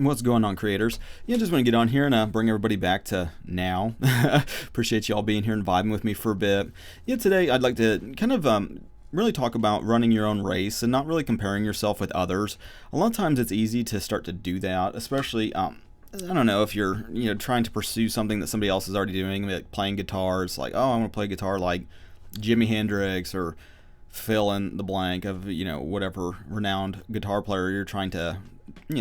What's going on, creators? Just want to get on here and bring everybody back to now. Appreciate you all being here and vibing with me for a bit. Today I'd like to kind of really talk about running your own race and not really comparing yourself with others. A lot of times it's easy to start to do that, especially I don't know if you're trying to pursue something that somebody else is already doing, like playing guitar. It's like, oh, I want to play guitar like Jimi Hendrix or fill in the blank of whatever renowned guitar player you're trying to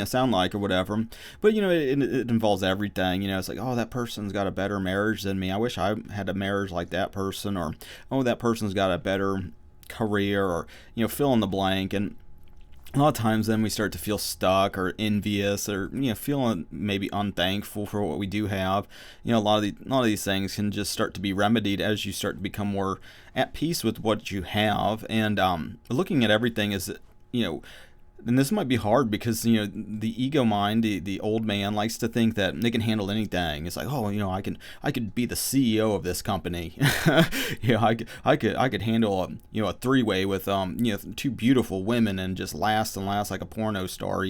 sound like or whatever. But it involves everything. It's like, oh, that person's got a better marriage than me, I wish I had a marriage like that person. Or, oh, that person's got a better career, or fill in the blank. And a lot of times then we start to feel stuck or envious, or feeling maybe unthankful for what we do have. A lot of these things can just start to be remedied as you start to become more at peace with what you have. And looking at everything as and this might be hard because the ego mind, the old man, likes to think that they can handle anything. It's like, oh, I could be the CEO of this company. I could handle a three-way with two beautiful women and just last like a porno star.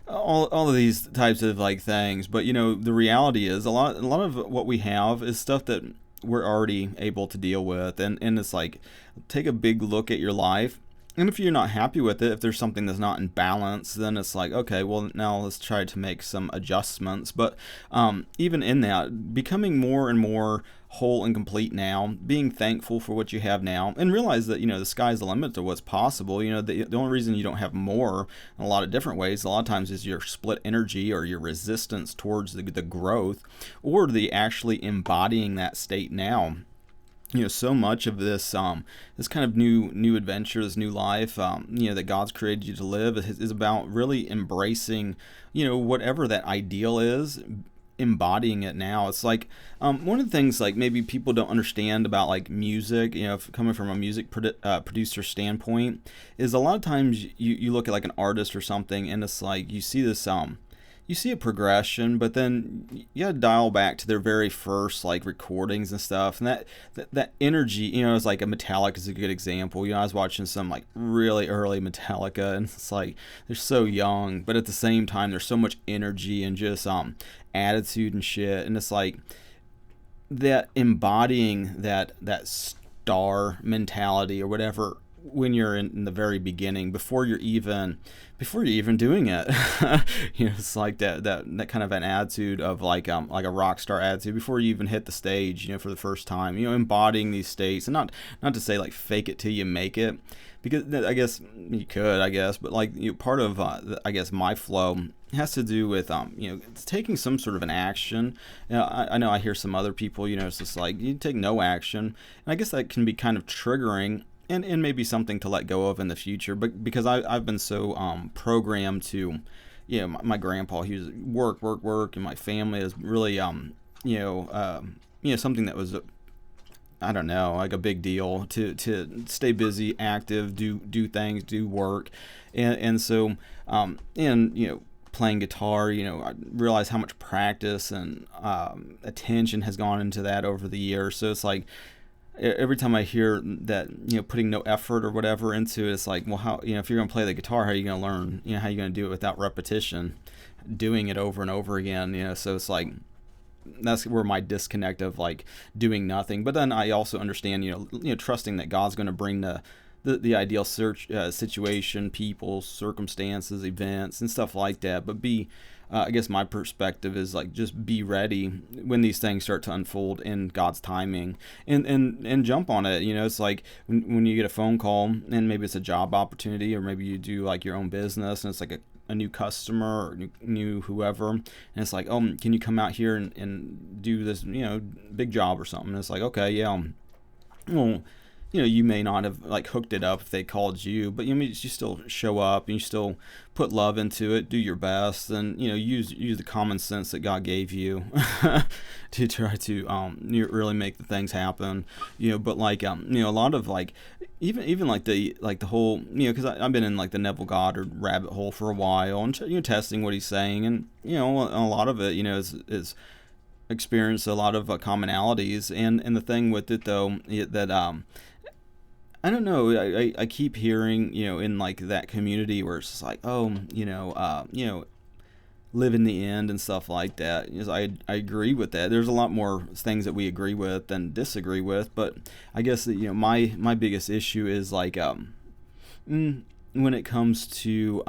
All of these types of like things. But the reality is a lot of what we have is stuff that we're already able to deal with, and it's like, take a big look at your life. And if you're not happy with it, if there's something that's not in balance, then it's like, okay, well, now let's try to make some adjustments. But even in that, becoming more and more whole and complete now, being thankful for what you have now, and realize that, the sky's the limit to what's possible. The only reason you don't have more in a lot of different ways, a lot of times, is your split energy or your resistance towards the growth, or the actually embodying that state now. So much of this this kind of new adventure, this new life, that God's created you to live is about really embracing, whatever that ideal is, embodying it now. It's like one of the things like maybe people don't understand about like music, if coming from a music producer standpoint, is a lot of times you look at like an artist or something, and it's like you see this you see a progression, but then you gotta dial back to their very first like recordings and stuff, and that energy, it's like a Metallica is a good example. I was watching some like really early Metallica, and it's like they're so young, but at the same time there's so much energy and just attitude and shit, and it's like that embodying that star mentality or whatever when you're in the very beginning, before you're even doing it. It's like that kind of an attitude of like a rock star attitude before you even hit the stage, for the first time, embodying these states. And not to say like fake it till you make it, because I guess you could, but like part of I guess my flow has to do with it's taking some sort of an action. I know I hear some other people, it's just like you take no action, and I guess that can be kind of triggering. And maybe something to let go of in the future, but because I've been so programmed to, my grandpa, he was work, and my family is really something that was I don't know, like a big deal to stay busy, active, do things, do work, and so playing guitar, I realize how much practice and attention has gone into that over the years. So it's like, every time I hear that, putting no effort or whatever into it, it's like, well, how, if you're going to play the guitar, how are you going to learn, how are you going to do it without repetition, doing it over and over again, so it's like, that's where my disconnect of like doing nothing. But then I also understand, trusting that God's going to bring the ideal situation, people, circumstances, events, and stuff like that. But I guess my perspective is like, just be ready when these things start to unfold in God's timing, and jump on it. It's like when you get a phone call, and maybe it's a job opportunity, or maybe you do like your own business, and it's like a new customer or new whoever, and it's like, oh, can you come out here and do this big job or something? And it's like, okay, yeah, well, you may not have like hooked it up if they called you, but you still show up, and you still put love into it, do your best, and use the common sense that God gave you to try to really make the things happen. But like a lot of like even like the whole, because I've been in like the Neville Goddard rabbit hole for a while, and testing what he's saying, and a lot of it is experience a lot of commonalities, and the thing with it though, that I don't know. I keep hearing, in like that community where it's just like, oh, live in the end and stuff like that. I agree with that. There's a lot more things that we agree with than disagree with, but I guess that, my biggest issue is like when it comes to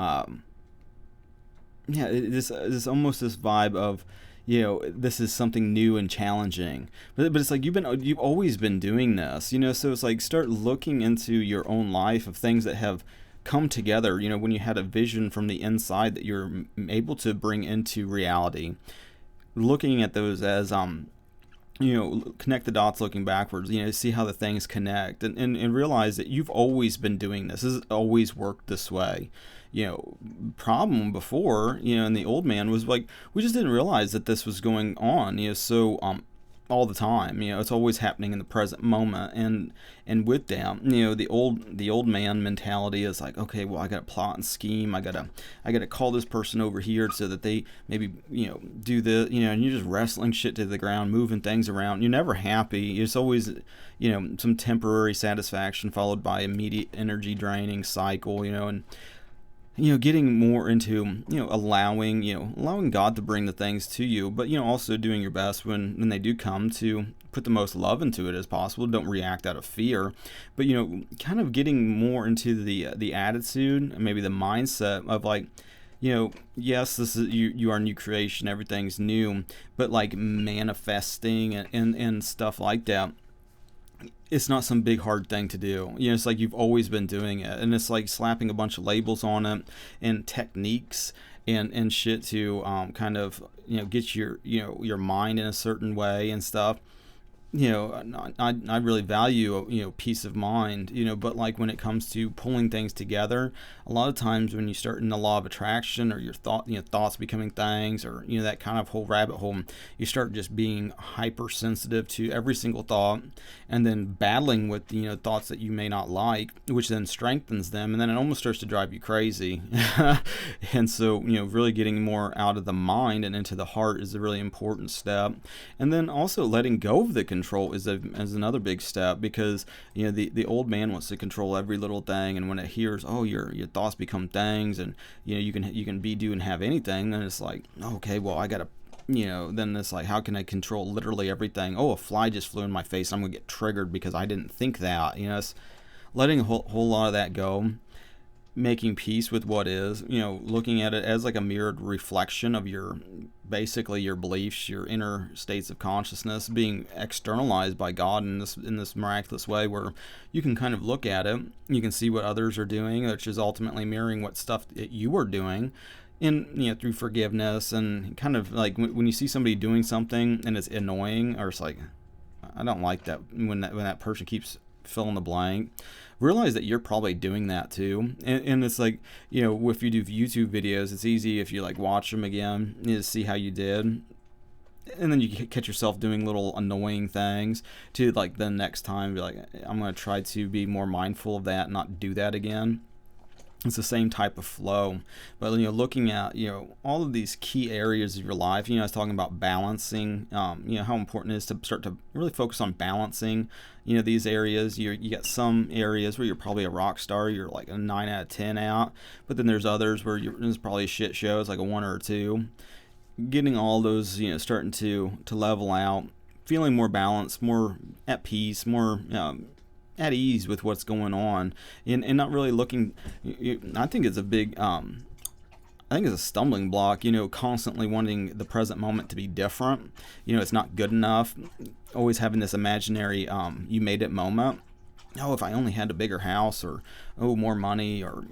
this almost this vibe of, this is something new and challenging, but it's like you've always been doing this, so it's like start looking into your own life of things that have come together, when you had a vision from the inside that you're able to bring into reality, looking at those as connect the dots looking backwards, see how the things connect, and realize that you've always been doing this. This has always worked this way. Problem before, and the old man was like, we just didn't realize that this was going on, all the time. It's always happening in the present moment, and with that, the old man mentality is like, okay, well, I got to plot and scheme. I gotta call this person over here so that they maybe do the and you're just wrestling shit to the ground, moving things around. You're never happy. It's always some temporary satisfaction followed by immediate energy draining cycle. And getting more into, allowing God to bring the things to you, but, also doing your best when they do come to put the most love into it as possible. Don't react out of fear, but, kind of getting more into the attitude and maybe the mindset of like, yes, this is you are a new creation, everything's new, but like manifesting and stuff like that. It's not some big hard thing to do. It's like you've always been doing it, and it's like slapping a bunch of labels on it and techniques and shit to kind of get your mind in a certain way and stuff. I really value peace of mind, but like when it comes to pulling things together, a lot of times when you start in the law of attraction, or your thoughts becoming things, or that kind of whole rabbit hole, you start just being hypersensitive to every single thought, and then battling with thoughts that you may not like, which then strengthens them, and then it almost starts to drive you crazy. And so really getting more out of the mind and into the heart is a really important step. And then also letting go of the control is another big step, because the old man wants to control every little thing, and when it hears, oh, your thoughts become things, and you can be, do, and have anything, then it's like, okay, well, I gotta then it's like, how can I control literally everything? Oh, a fly just flew in my face, I'm gonna get triggered because I didn't think that. It's letting a whole lot of that go, making peace with what is, looking at it as like a mirrored reflection of your beliefs, your inner states of consciousness being externalized by God in this miraculous way, where you can kind of look at it, you can see what others are doing, which is ultimately mirroring what stuff that you are doing, and through forgiveness, and kind of like when you see somebody doing something and it's annoying, or it's like, I don't like that when that person keeps fill in the blank, realize that you're probably doing that too. And it's like, if you do YouTube videos, it's easy if you like watch them again, to see how you did, and then you catch yourself doing little annoying things, to like the next time be like, I'm going to try to be more mindful of that, not do that again. It's the same type of flow, but looking at all of these key areas of your life. I was talking about balancing. How important it is to start to really focus on balancing. These areas. You got some areas where you're probably a rock star. You're like a 9 out of 10 out, but then there's others where it's probably a shit show. It's like a 1 or a 2. Getting all those starting to level out, feeling more balanced, more at peace, more at ease with what's going on, and not really looking. I think it's a big I think it's a stumbling block, constantly wanting the present moment to be different. It's not good enough. Always having this imaginary you made it moment. Oh, if I only had a bigger house, or more money, or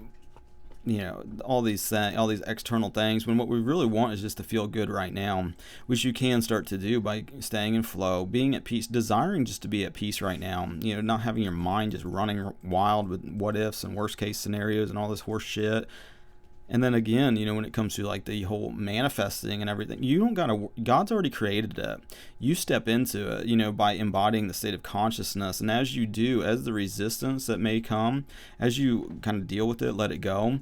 all these external things, when what we really want is just to feel good right now, which you can start to do by staying in flow, being at peace, desiring just to be at peace right now, not having your mind just running wild with what ifs and worst case scenarios and all this horse shit. And then again, when it comes to like the whole manifesting and everything, you don't gotta, God's already created it. You step into it, by embodying the state of consciousness. And as you do, as the resistance that may come, as you kind of deal with it, let it go,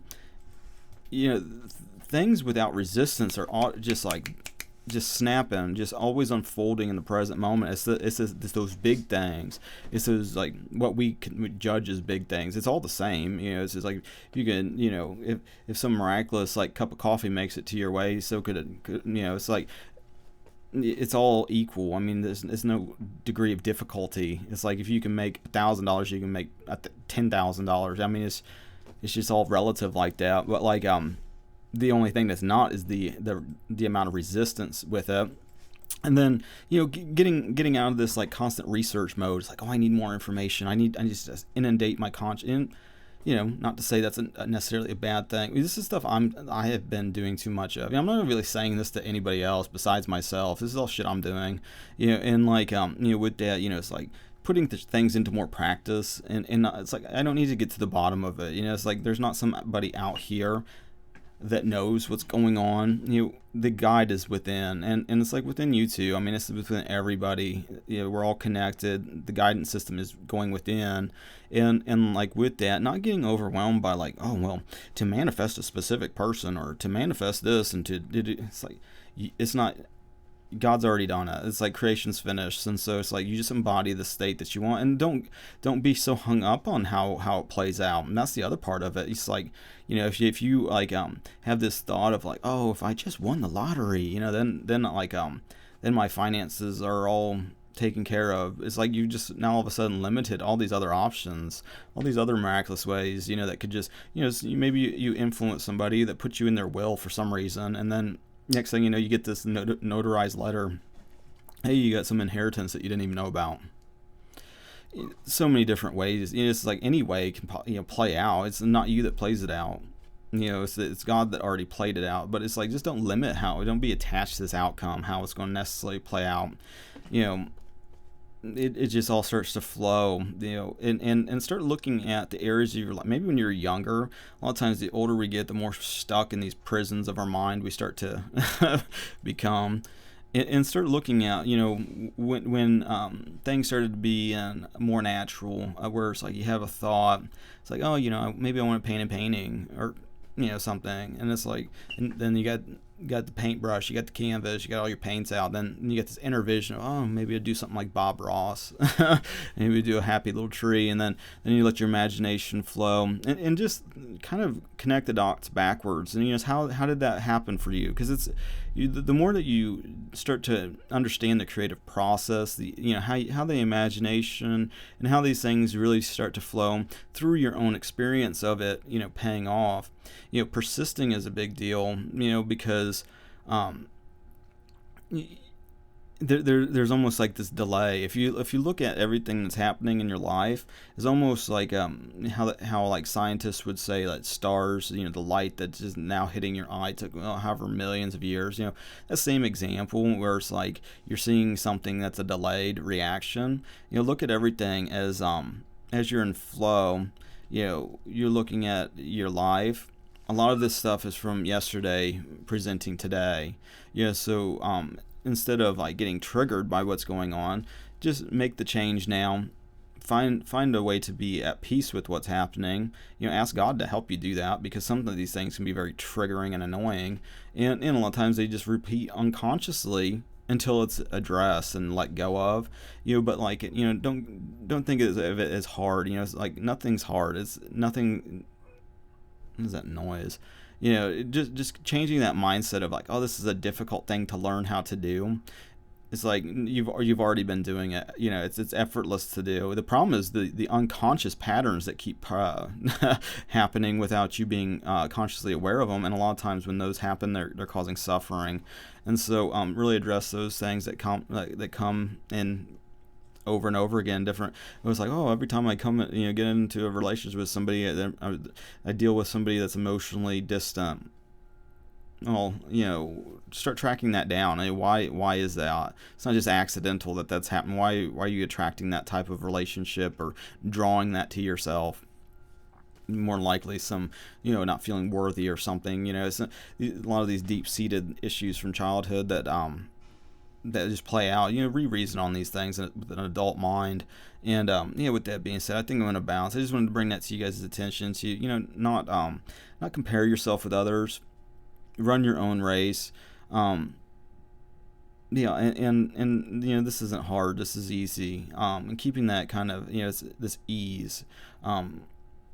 things without resistance are all just like just snapping, just always unfolding in the present moment. It's those big things. It's those, like, what we can judge as big things. It's all the same. It's just like, you can, if some miraculous, like, cup of coffee makes it to your way, so could it. It's like, it's all equal. I mean, there's no degree of difficulty. It's like, if you can make $1,000, you can make $10,000. I mean, it's just all relative like that. But, like, the only thing that's not is the amount of resistance with it. And then, getting out of this, like, constant research mode. It's like, oh, I need more information. I just inundate my conscience. Not to say that's necessarily a bad thing. This is stuff I have been doing too much of. I'm not really saying this to anybody else besides myself. This is all shit I'm doing. And, like, with that, it's like putting things into more practice, and it's like, I don't need to get to the bottom of it. It's like, there's not somebody out here that knows what's going on. The guide is within, and it's like within you too. I mean, it's within everybody. We're all connected. The guidance system is going within, and like, with that, not getting overwhelmed by, like, oh, well, to manifest a specific person, or to manifest this, and it's like, it's not. God's already done it. It's like, creation's finished, and so it's like, you just embody the state that you want, and don't be so hung up on how it plays out. And that's the other part of it. It's like, if you like have this thought of, like, oh, if I just won the lottery, then like then my finances are all taken care of. It's like, you just now all of a sudden limited all these other options, all these other miraculous ways, that could just, maybe you influence somebody that puts you in their will for some reason, and then next thing you know, you get this notarized letter. Hey, you got some inheritance that you didn't even know about. So many different ways. It's like, any way can play out. It's not you that plays it out. It's God that already played it out. But it's like, just don't limit don't be attached to this outcome, how it's going to necessarily play out. It just all starts to flow, and start looking at the areas of your life. Maybe when you're younger, a lot of times the older we get, the more stuck in these prisons of our mind we start to become, and start looking at, when things started to be more natural, where it's like, you have a thought, it's like, oh, maybe I want to paint a painting, or something, and it's like, and then you got the paintbrush, you got the canvas, you got all your paints out, then you get this inner vision of, oh, maybe I'd do something like Bob Ross. Maybe do a happy little tree, and then you let your imagination flow, and just kind of connect the dots backwards. And how did that happen for you? Because the more that you start to understand the creative process, how the imagination and how these things really start to flow through your own experience of it, paying off. Persisting is a big deal, because there's almost like this delay. If you look at everything that's happening in your life, it's almost like how like scientists would say, like, stars, the light that's just now hitting your eye took however millions of years. That same example, where it's like, you're seeing something that's a delayed reaction. Look at everything as you're in flow. You're looking at your life. A lot of this stuff is from yesterday presenting today. So instead of, like, getting triggered by what's going on, just make the change now. Find a way to be at peace with what's happening. Ask God to help you do that, because some of these things can be very triggering and annoying, and a lot of times they just repeat unconsciously until it's addressed and let go of. But, like, don't think of it as hard. It's like, nothing's hard. It's nothing. What is that noise? Just changing that mindset of, like, oh, this is a difficult thing to learn how to do. It's like, you've already been doing it. It's effortless to do. The problem is the unconscious patterns that keep happening without you being consciously aware of them. And a lot of times when those happen, they're causing suffering. And so really address those things that come in over and over again. Different. It was like, oh, every time I get into a relationship with somebody, I deal with somebody that's emotionally distant. Well, start tracking that down. I mean, why is that? It's not just accidental that that's happened. Why are you attracting that type of relationship, or drawing that to yourself? More likely some, not feeling worthy or something. It's a lot of these deep-seated issues from childhood that just play out. Reason on these things with an adult mind. And with that being said, I think I'm going to bounce. I just wanted to bring that to you guys' attention. To not compare yourself with others. Run your own race. Yeah, and this isn't hard. This is easy. And keeping that kind of this ease,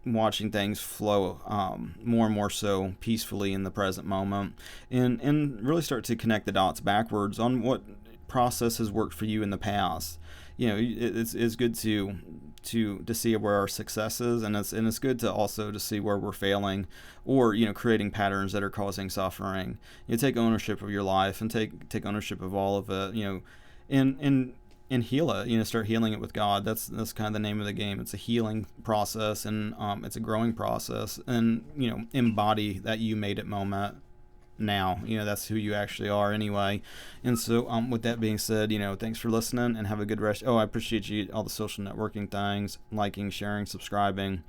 watching things flow more and more so peacefully in the present moment, and really start to connect the dots backwards on what process has worked for you in the past. It's good to see where our success is, and it's good to also to see where we're failing, or creating patterns that are causing suffering. Take ownership of your life and take ownership of all of it. And heal it. Start healing it with God. That's kind of the name of the game. It's a healing process, and it's a growing process. And embody that you made it moment now. That's who you actually are anyway. And so with that being said, thanks for listening, and have a good rest. I appreciate you, all the social networking things, liking, sharing, subscribing,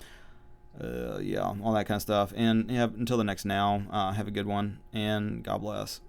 all that kind of stuff. And until the next now, have a good one, and God bless.